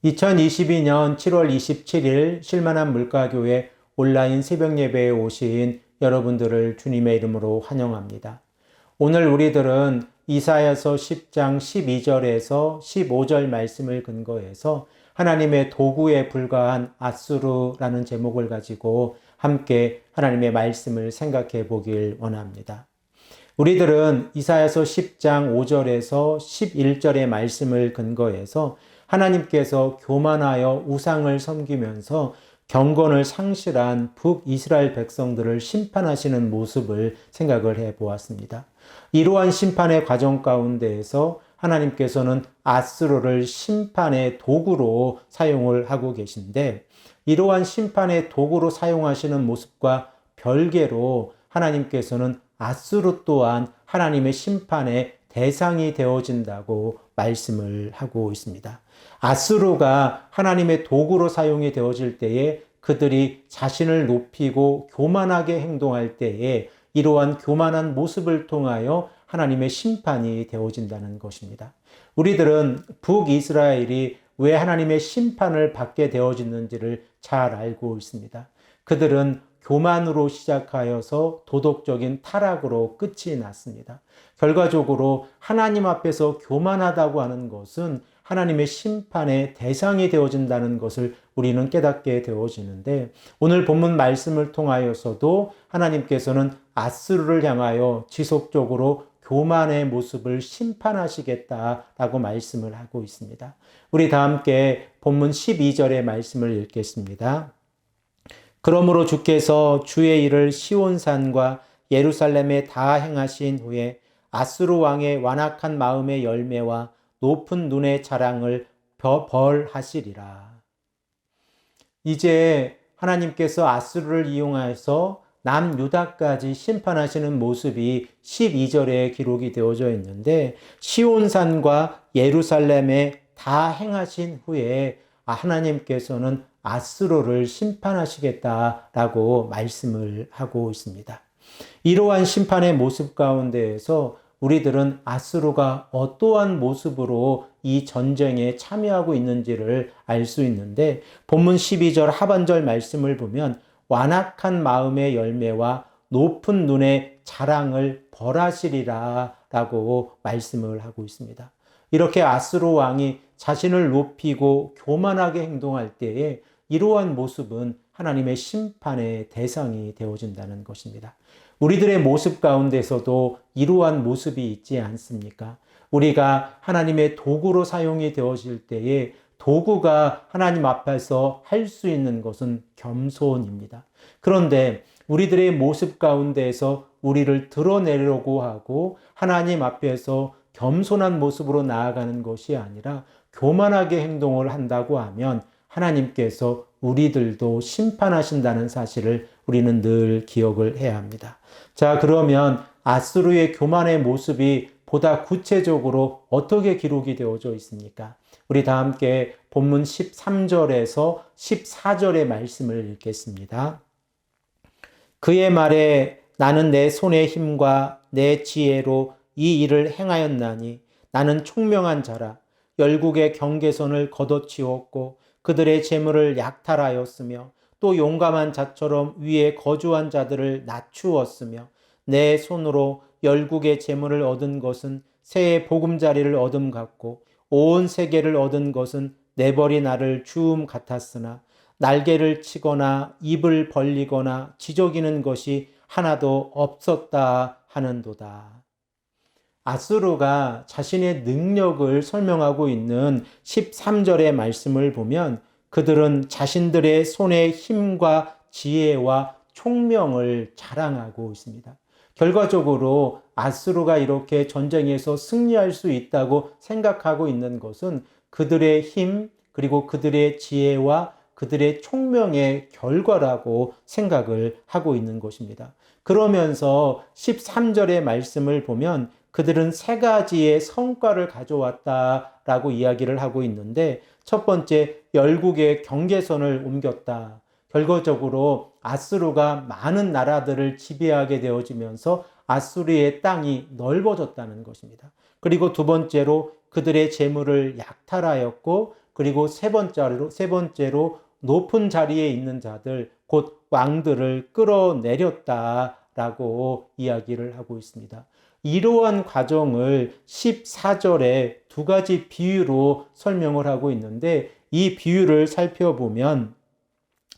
2022년 7월 27일 쉴만한 물가교회 온라인 새벽 예배에 오신 여러분들을 주님의 이름으로 환영합니다. 오늘 우리들은 이사야서 10장 12절에서 15절 말씀을 근거해서 하나님의 도구에 불과한 앗수르라는 제목을 가지고 함께 하나님의 말씀을 생각해 보길 원합니다. 우리들은 이사야서 10장 5절에서 11절의 말씀을 근거해서 하나님께서 교만하여 우상을 섬기면서 경건을 상실한 북이스라엘 백성들을 심판하시는 모습을 생각을 해 보았습니다. 이러한 심판의 과정 가운데에서 하나님께서는 앗수르를 심판의 도구로 사용을 하고 계신데, 이러한 심판의 도구로 사용하시는 모습과 별개로 하나님께서는 앗수르 또한 하나님의 심판의 대상이 되어진다고 말씀을 하고 있습니다. 앗수르가 하나님의 도구로 사용이 되어질 때에 그들이 자신을 높이고 교만하게 행동할 때에 이러한 교만한 모습을 통하여 하나님의 심판이 되어진다는 것입니다. 우리들은 북이스라엘이 왜 하나님의 심판을 받게 되어지는지를 잘 알고 있습니다. 그들은 교만으로 시작하여서 도덕적인 타락으로 끝이 났습니다. 결과적으로 하나님 앞에서 교만하다고 하는 것은 하나님의 심판의 대상이 되어진다는 것을 우리는 깨닫게 되어지는데, 오늘 본문 말씀을 통하여서도 하나님께서는 앗수르를 향하여 지속적으로 교만의 모습을 심판하시겠다라고 말씀을 하고 있습니다. 우리 다 함께 본문 12절의 말씀을 읽겠습니다. 그러므로 주께서 주의 일을 시온산과 예루살렘에 다 행하신 후에 앗수르 왕의 완악한 마음의 열매와 높은 눈의 자랑을 벌하시리라. 이제 하나님께서 앗수르를 이용해서 남유다까지 심판하시는 모습이 12절에 기록이 되어져 있는데, 시온산과 예루살렘에 다 행하신 후에 하나님께서는 앗수르를 심판하시겠다라고 말씀을 하고 있습니다. 이러한 심판의 모습 가운데에서 우리들은 앗수르가 어떠한 모습으로 이 전쟁에 참여하고 있는지를 알 수 있는데, 본문 12절 하반절 말씀을 보면 완악한 마음의 열매와 높은 눈의 자랑을 벌하시리라 라고 말씀을 하고 있습니다. 이렇게 앗수르 왕이 자신을 높이고 교만하게 행동할 때에 이러한 모습은 하나님의 심판의 대상이 되어진다는 것입니다. 우리들의 모습 가운데서도 이러한 모습이 있지 않습니까? 우리가 하나님의 도구로 사용이 되어질 때에 도구가 하나님 앞에서 할 수 있는 것은 겸손입니다. 그런데 우리들의 모습 가운데에서 우리를 드러내려고 하고 하나님 앞에서 겸손한 모습으로 나아가는 것이 아니라 교만하게 행동을 한다고 하면 하나님께서 우리들도 심판하신다는 사실을 우리는 늘 기억을 해야 합니다. 자, 그러면 앗수르의 교만의 모습이 보다 구체적으로 어떻게 기록이 되어져 있습니까? 우리 다 함께 본문 13절에서 14절의 말씀을 읽겠습니다. 그의 말에 나는 내 손의 힘과 내 지혜로 이 일을 행하였나니 나는 총명한 자라. 열국의 경계선을 걷어치웠고 그들의 재물을 약탈하였으며 또 용감한 자처럼 위에 거주한 자들을 낮추었으며 내 손으로 열국의 재물을 얻은 것은 새의 보금자리를 얻음 같고 온 세계를 얻은 것은 내벌이 나를 주움 같았으나 날개를 치거나 입을 벌리거나 지저귀는 것이 하나도 없었다 하는도다. 앗수르가 자신의 능력을 설명하고 있는 13절의 말씀을 보면 그들은 자신들의 손의 힘과 지혜와 총명을 자랑하고 있습니다. 결과적으로 앗수르가 이렇게 전쟁에서 승리할 수 있다고 생각하고 있는 것은 그들의 힘 그리고 그들의 지혜와 그들의 총명의 결과라고 생각을 하고 있는 것입니다. 그러면서 13절의 말씀을 보면 그들은 세 가지의 성과를 가져왔다라고 이야기를 하고 있는데, 첫 번째, 열국의 경계선을 옮겼다. 결과적으로 앗수르가 많은 나라들을 지배하게 되어지면서 앗수르의 땅이 넓어졌다는 것입니다. 그리고 두 번째로 그들의 재물을 약탈하였고, 그리고 세 번째로 높은 자리에 있는 자들, 곧 왕들을 끌어내렸다라고 이야기를 하고 있습니다. 이러한 과정을 14절에 두 가지 비유로 설명을 하고 있는데, 이 비유를 살펴보면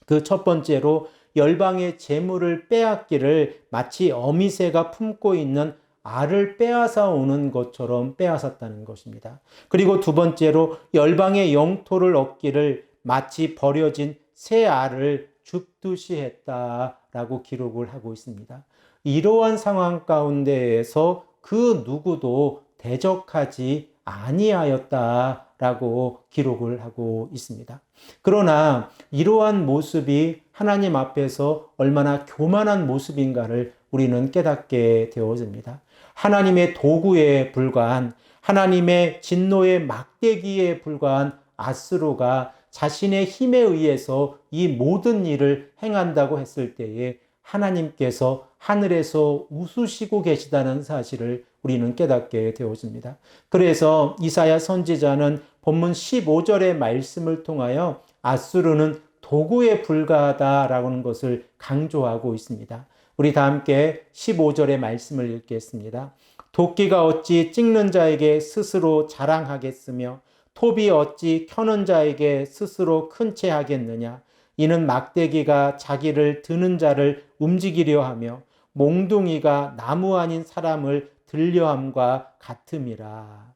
그 첫 번째로 열방의 재물을 빼앗기를 마치 어미새가 품고 있는 알을 빼앗아 오는 것처럼 빼앗았다는 것입니다. 그리고 두 번째로 열방의 영토를 얻기를 마치 버려진 새 알을 줍듯이 했다라고 기록을 하고 있습니다. 이러한 상황 가운데에서 그 누구도 대적하지 아니하였다라고 기록을 하고 있습니다. 그러나 이러한 모습이 하나님 앞에서 얼마나 교만한 모습인가를 우리는 깨닫게 되어집니다. 하나님의 도구에 불과한, 하나님의 진노의 막대기에 불과한 아스로가 자신의 힘에 의해서 이 모든 일을 행한다고 했을 때에 하나님께서 하늘에서 웃으시고 계시다는 사실을 우리는 깨닫게 되어집니다. 그래서 이사야 선지자는 본문 15절의 말씀을 통하여 아수르는 도구에 불과하다라는 것을 강조하고 있습니다. 우리 다 함께 15절의 말씀을 읽겠습니다. 도끼가 어찌 찍는 자에게 스스로 자랑하겠으며 톱이 어찌 켜는 자에게 스스로 큰 채 하겠느냐. 이는 막대기가 자기를 드는 자를 움직이려 하며 몽둥이가 나무 아닌 사람을 들려함과 같음이라.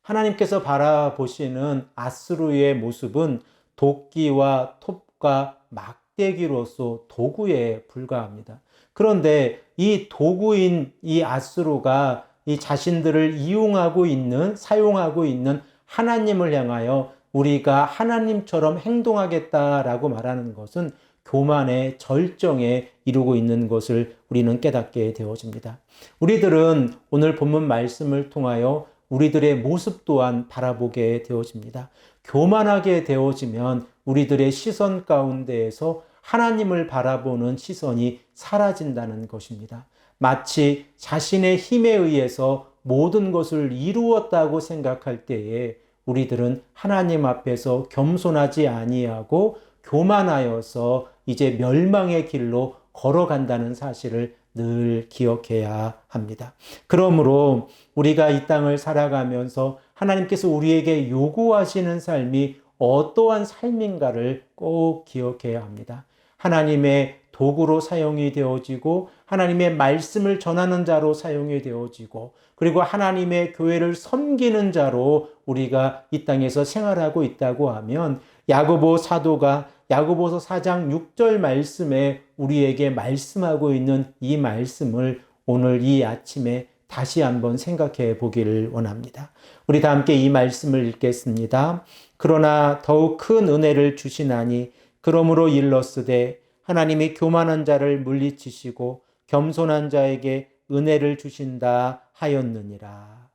하나님께서 바라보시는 아스루의 모습은 도끼와 톱과 막대기로서 도구에 불과합니다. 그런데 이 도구인 이 아스루가 이 자신들을 사용하고 있는 하나님을 향하여 우리가 하나님처럼 행동하겠다라고 말하는 것은 교만의 절정에 이르고 있는 것을 우리는 깨닫게 되어집니다. 우리들은 오늘 본문 말씀을 통하여 우리들의 모습 또한 바라보게 되어집니다. 교만하게 되어지면 우리들의 시선 가운데에서 하나님을 바라보는 시선이 사라진다는 것입니다. 마치 자신의 힘에 의해서 모든 것을 이루었다고 생각할 때에 우리들은 하나님 앞에서 겸손하지 아니하고 교만하여서 이제 멸망의 길로 걸어간다는 사실을 늘 기억해야 합니다. 그러므로 우리가 이 땅을 살아가면서 하나님께서 우리에게 요구하시는 삶이 어떠한 삶인가를 꼭 기억해야 합니다. 하나님의 도구로 사용이 되어지고 하나님의 말씀을 전하는 자로 사용이 되어지고 그리고 하나님의 교회를 섬기는 자로 우리가 이 땅에서 생활하고 있다고 하면 야고보 사도가 야고보서 4장 6절 말씀에 우리에게 말씀하고 있는 이 말씀을 오늘 이 아침에 다시 한번 생각해 보기를 원합니다. 우리 다 함께 이 말씀을 읽겠습니다. 그러나 더욱 큰 은혜를 주시나니 그러므로 일렀으되 하나님이 교만한 자를 물리치시고 겸손한 자에게 은혜를 주신다 하였느니라.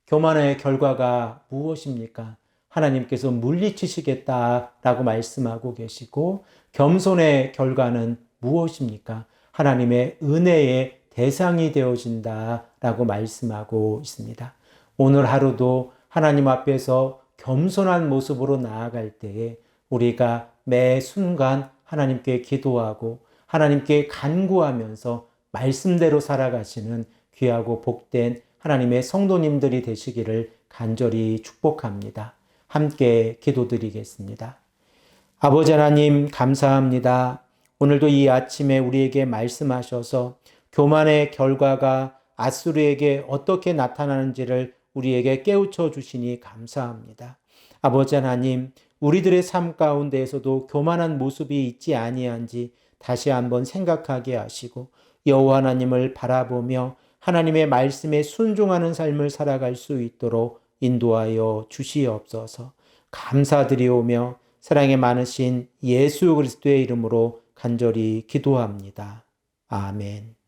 교만의 결과가 무엇입니까? 하나님께서 물리치시겠다라고 말씀하고 계시고 겸손의 결과는 무엇입니까? 하나님의 은혜의 대상이 되어진다라고 말씀하고 있습니다. 오늘 하루도 하나님 앞에서 겸손한 모습으로 나아갈 때에 우리가 매 순간 하나님께 기도하고 하나님께 간구하면서 말씀대로 살아가시는 귀하고 복된 하나님의 성도님들이 되시기를 간절히 축복합니다. 함께 기도드리겠습니다. 아버지 하나님 감사합니다. 오늘도 이 아침에 우리에게 말씀하셔서 교만의 결과가 아수르에게 어떻게 나타나는지를 우리에게 깨우쳐 주시니 감사합니다. 아버지 하나님, 우리들의 삶 가운데에서도 교만한 모습이 있지 아니한지 다시 한번 생각하게 하시고 여호와 하나님을 바라보며 하나님의 말씀에 순종하는 삶을 살아갈 수 있도록 인도하여 주시옵소서. 감사드리오며 사랑이 많으신 예수 그리스도의 이름으로 간절히 기도합니다. 아멘.